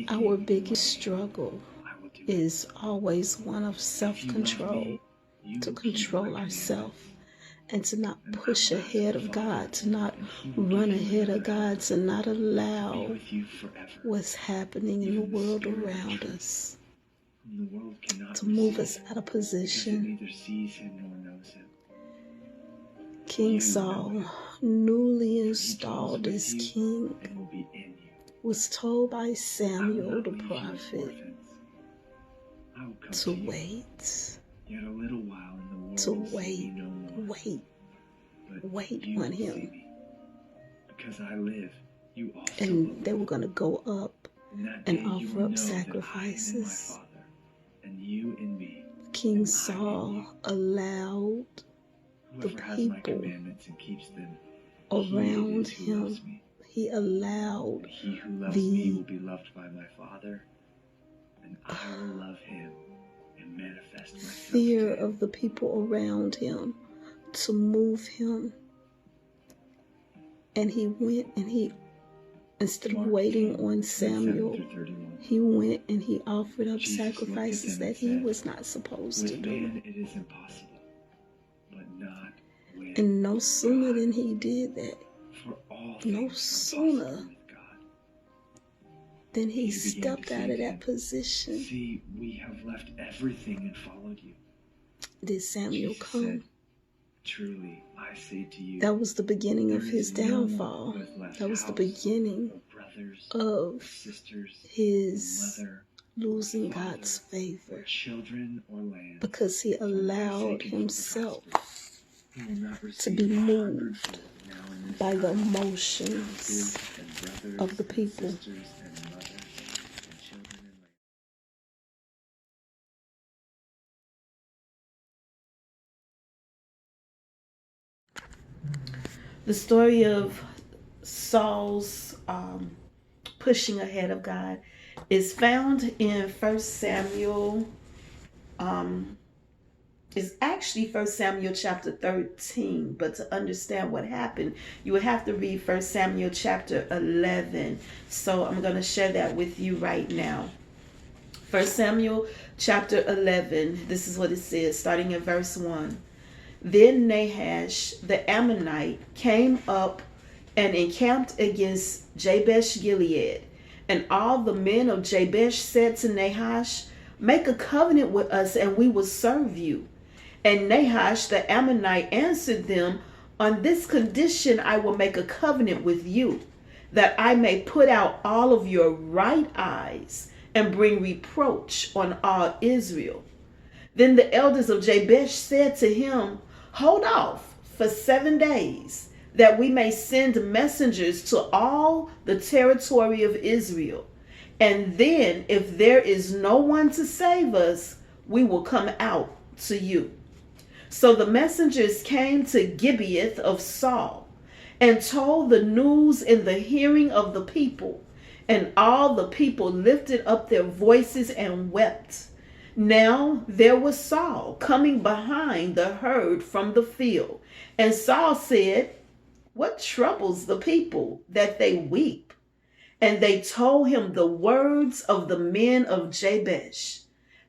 Our biggest struggle is always one of self-control, to control ourselves and to not push ahead of God, to not run ahead of God, to not allow what's happening in the world around us to move us out of position. King Saul, newly installed as king, was told by Samuel the prophet to wait, wait on him. And they were going to go up and offer up sacrifices. King Saul allowed the people around him, he allowed the fear of the people around him to move him. And he went and he, instead of waiting on Samuel, he went and he offered up sacrifices that he was not supposed to do. And no sooner than he did that, no sooner than he stepped out of that position, see, we have left everything and followed you. Did Samuel come? Truly, I say to you, that was the beginning of his downfall. That was the beginning of his losing God's favor, because he allowed himself to be moved by the emotions of the people. The story of Saul's pushing ahead of God is found in 1 Samuel. It's actually 1 Samuel chapter 13, but to understand what happened, you would have to read 1 Samuel chapter 11. So I'm going to share that with you right now. 1 Samuel chapter 11, this is what it says, starting in verse 1. Then Nahash the Ammonite came up and encamped against Jabesh Gilead. And all the men of Jabesh said to Nahash, "Make a covenant with us and we will serve you." And Nahash the Ammonite answered them, "On this condition I will make a covenant with you, that I may put out all of your right eyes and bring reproach on all Israel." Then the elders of Jabesh said to him, "Hold off for 7 days, that we may send messengers to all the territory of Israel. And then, if there is no one to save us, we will come out to you." So the messengers came to Gibeath of Saul and told the news in the hearing of the people. And all the people lifted up their voices and wept. Now there was Saul coming behind the herd from the field. And Saul said, "What troubles the people that they weep?" And they told him the words of the men of Jabesh.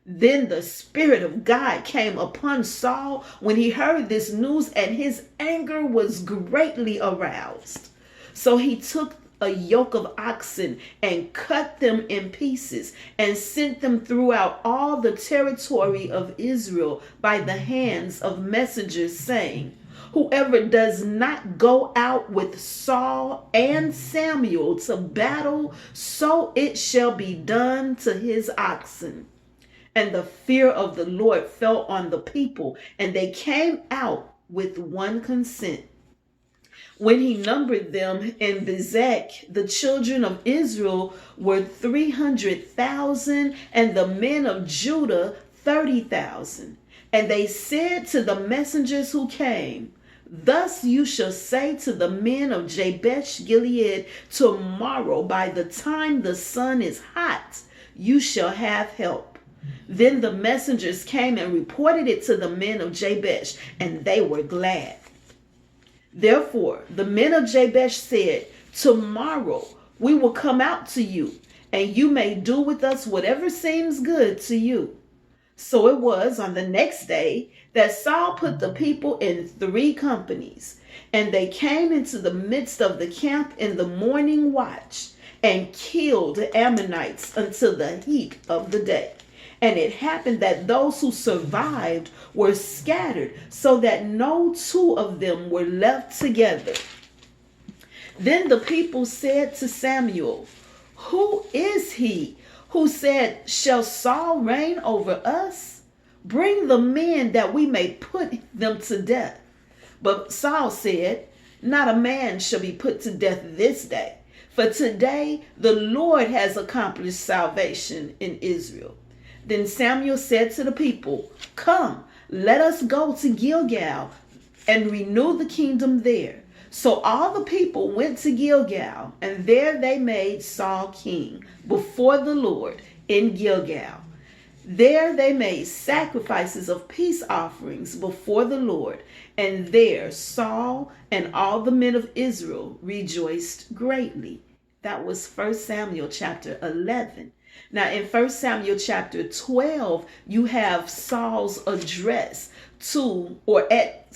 Then the Spirit of God came upon Saul when he heard this news, and his anger was greatly aroused. So he took a yoke of oxen and cut them in pieces and sent them throughout all the territory of Israel by the hands of messengers, saying, "Whoever does not go out with Saul and Samuel to battle, so it shall be done to his oxen." And the fear of the Lord fell on the people, and they came out with one consent. When he numbered them in Bezek, the children of Israel were 300,000, and the men of Judah 30,000. And they said to the messengers who came, "Thus you shall say to the men of Jabesh Gilead, tomorrow by the time the sun is hot, you shall have help." Then the messengers came and reported it to the men of Jabesh, and they were glad. Therefore the men of Jabesh said, "Tomorrow we will come out to you, and you may do with us whatever seems good to you. So it was on the next day that Saul put the people in 3 companies, and they came into the midst of the camp in the morning watch and killed the Ammonites until the heat of the day. And it happened that those who survived were scattered, so that no 2 of them were left together. Then the people said to Samuel, "Who is he who said, 'Shall Saul reign over us?' Bring the men that we may put them to death." But Saul said, "Not a man shall be put to death this day, for today the Lord has accomplished salvation in Israel." Then Samuel said to the people, "Come, let us go to Gilgal and renew the kingdom there." So all the people went to Gilgal, and there they made Saul king before the Lord in Gilgal. There they made sacrifices of peace offerings before the Lord, and there Saul and all the men of Israel rejoiced greatly. That was 1 Samuel chapter 11. Now in 1 Samuel chapter 12, you have Saul's address to, or at,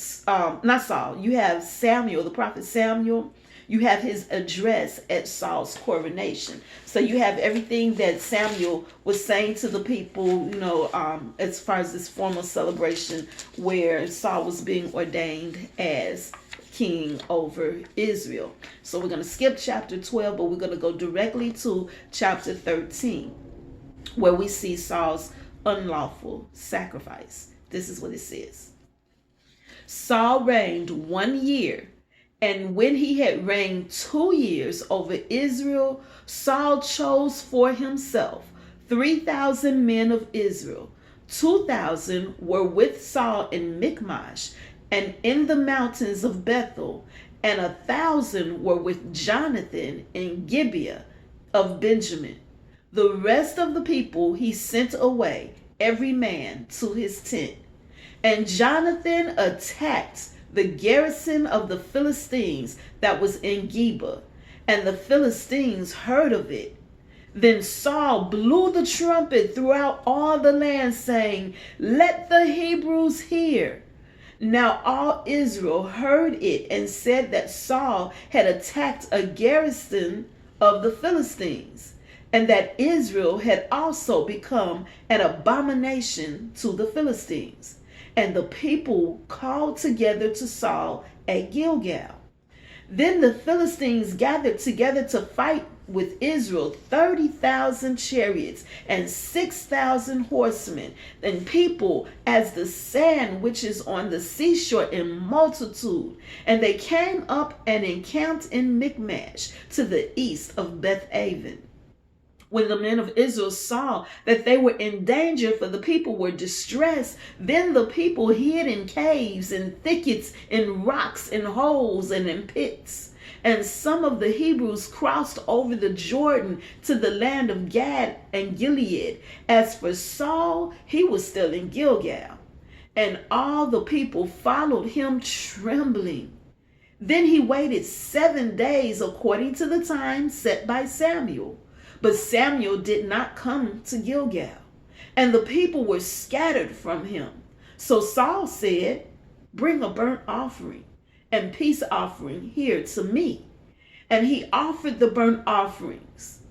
not Saul, you have Samuel, the prophet Samuel. You have his address at Saul's coronation. So you have everything that Samuel was saying to the people, as far as this formal celebration where Saul was being ordained as king over Israel. So we're going to skip chapter 12, but we're going to go directly to chapter 13, where we see Saul's unlawful sacrifice. This is what it says. Saul reigned 1 year, and when he had reigned 2 years over Israel, Saul chose for himself 3,000 men of Israel. 2,000 were with Saul in Michmash and in the mountains of Bethel, and 1,000 were with Jonathan in Gibeah of Benjamin. The rest of the people he sent away, every man to his tent. And Jonathan attacked the garrison of the Philistines that was in Geba, and the Philistines heard of it. Then Saul blew the trumpet throughout all the land, saying, "Let the Hebrews hear." Now all Israel heard it and said that Saul had attacked a garrison of the Philistines, and that Israel had also become an abomination to the Philistines. And the people called together to Saul at Gilgal. Then the Philistines gathered together to fight with Israel 30,000 chariots and 6,000 horsemen, and people as the sand which is on the seashore in multitude. And they came up and encamped in Michmash to the east of Beth-aven. When the men of Israel saw that they were in danger, for the people were distressed, then the people hid in caves and thickets, in rocks and holes and in pits. And some of the Hebrews crossed over the Jordan to the land of Gad and Gilead. As for Saul, he was still in Gilgal, and all the people followed him trembling. Then he waited 7 days according to the time set by Samuel. But Samuel did not come to Gilgal, and the people were scattered from him. So Saul said, "Bring a burnt offering and peace offering here to me." And he offered the burnt offerings.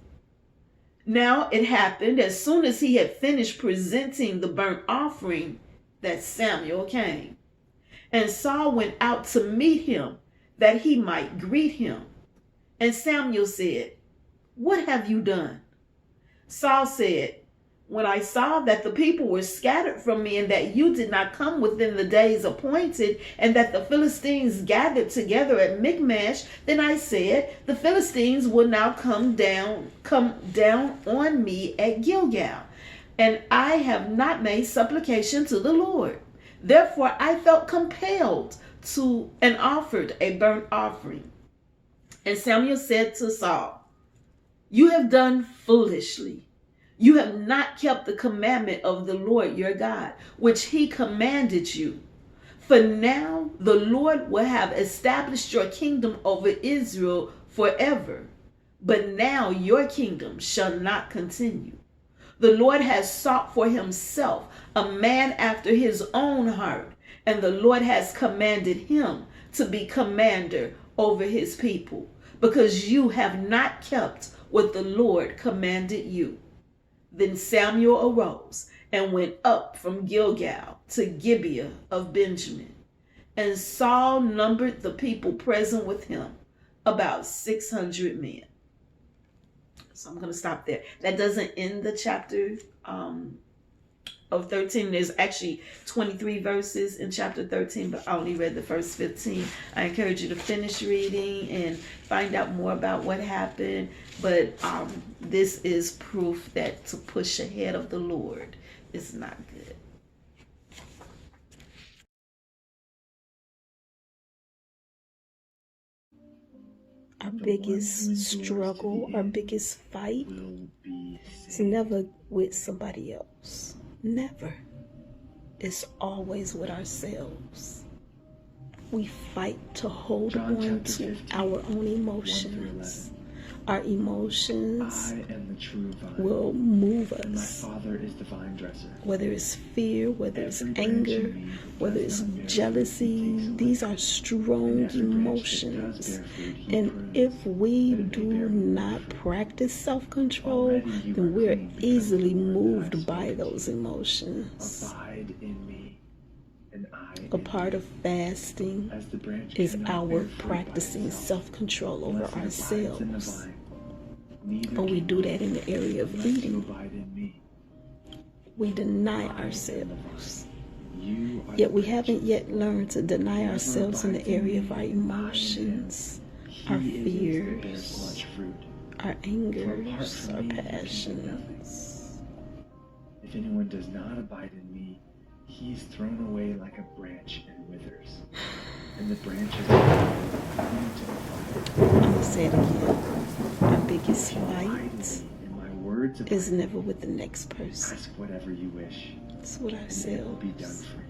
Now it happened, as soon as he had finished presenting the burnt offering, that Samuel came. And Saul went out to meet him, that he might greet him. And Samuel said, "What have you done?" Saul said, "When I saw that the people were scattered from me, and that you did not come within the days appointed, and that the Philistines gathered together at Michmash, then I said, the Philistines will now come down on me at Gilgal, and I have not made supplication to the Lord. Therefore I felt compelled to and offered a burnt offering." And Samuel said to Saul, "You have done foolishly. You have not kept the commandment of the Lord your God, which he commanded you. For now the Lord will have established your kingdom over Israel forever. but now your kingdom shall not continue. The Lord has sought for himself a man after his own heart, and the Lord has commanded him to be commander over his people, because you have not kept what the Lord commanded you. Then Samuel arose and went up from Gilgal to Gibeah of Benjamin. And Saul numbered the people present with him, about 600 men. So I'm going to stop there. That doesn't end the chapter of 13. There's actually 23 verses in chapter 13, but I only read the first 15. I encourage you to finish reading and find out more about what happened. But this is proof that to push ahead of the Lord is not good. Our biggest struggle, our biggest fight is never with somebody else. Never. It's always with ourselves. We fight to hold on to our own emotions. Our emotions will move us. My Father is the vine dresser. Whether it's fear, whether it's anger, whether it's jealousy, these are strong emotions. And if we do not practice self-control, then we're easily moved by those emotions. Abide in me, and I A part of fasting is our practicing self-control over ourselves. But we do that in the area of eating. We deny ourselves. Yet we haven't yet learned to deny ourselves in the area of our emotions, our fears, our angers, our passions. If anyone does not abide in me, he is thrown away like a branch and withers. And the branches are thrown into the fire. I'm going to say it again. Our biggest fight is never with the next person. Ask whatever you wish. It's with and it will be done ourselves. for you.